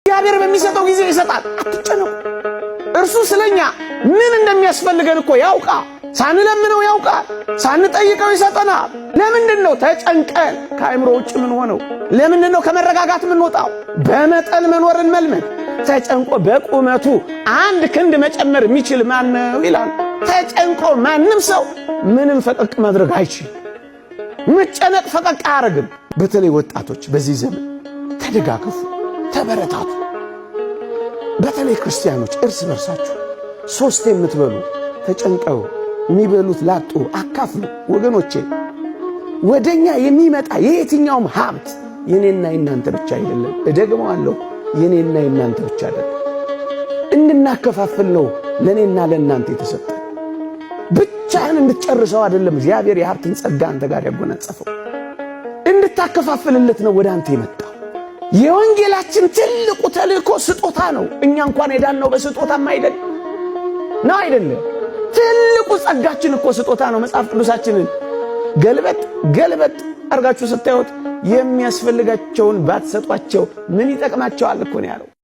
እግዚአብሔር በሚሰጠው ጊዜ ይሰጣል። አትጨነቁ። እርሱ ስለኛ ምን እንደሚያስፈልገን እኮ ያውቃል። ሳንለምነው ያውቃል። ሳንጠይቀው ይሰጠናል። ለምንድነው ተጨንቀን ከአእምሮ ውጭ ምን ሆነው? ለምንድነው ከመረጋጋት ምን ወጣው? በመጠን መኖርን መልመድ። ተጨንቆ በቁመቱ አንድ ክንድ መጨመር የሚችል ማን ነው ይላል። ተጨንቆ ማንም ሰው ምንም ፈቀቅ ማድረግ አይችልም። መጨነቅ ፈቀቅ አያረግም። በተለይ ወጣቶች በዚህ ዘመን ተደጋገፉ፣ ተበረታቱ። በተለይ ክርስቲያኖች እርስ በርሳችሁ ሶስት የምትበሉ ተጨንቀው የሚበሉት ላጡ አካፍሉ። ወገኖቼ ወደኛ የሚመጣ የየትኛውም ሀብት የኔና የናንተ ብቻ አይደለም። እደግመዋለሁ፣ የኔና የናንተ ብቻ አይደለም። እንድናከፋፍል ነው ለኔና ለናንተ የተሰጠ። ብቻህን እንድትጨርሰው አይደለም እግዚአብሔር የሀብትን ጸጋ አንተ ጋር ያጎናጸፈው። እንድታከፋፍልለት ነው ወደ አንተ የመጣው። የወንጌላችን ትልቁ ተልእኮ ስጦታ ነው። እኛ እንኳን የዳነው በስጦታም አይደለም። ትልቁ ጸጋችን እኮ ስጦታ ነው። መጽሐፍ ቅዱሳችንን ገልበጥ አርጋችሁ ስታዩት የሚያስፈልጋቸውን ባትሰጧቸው ምን ይጠቅማቸዋል እኮ ነው ያለው።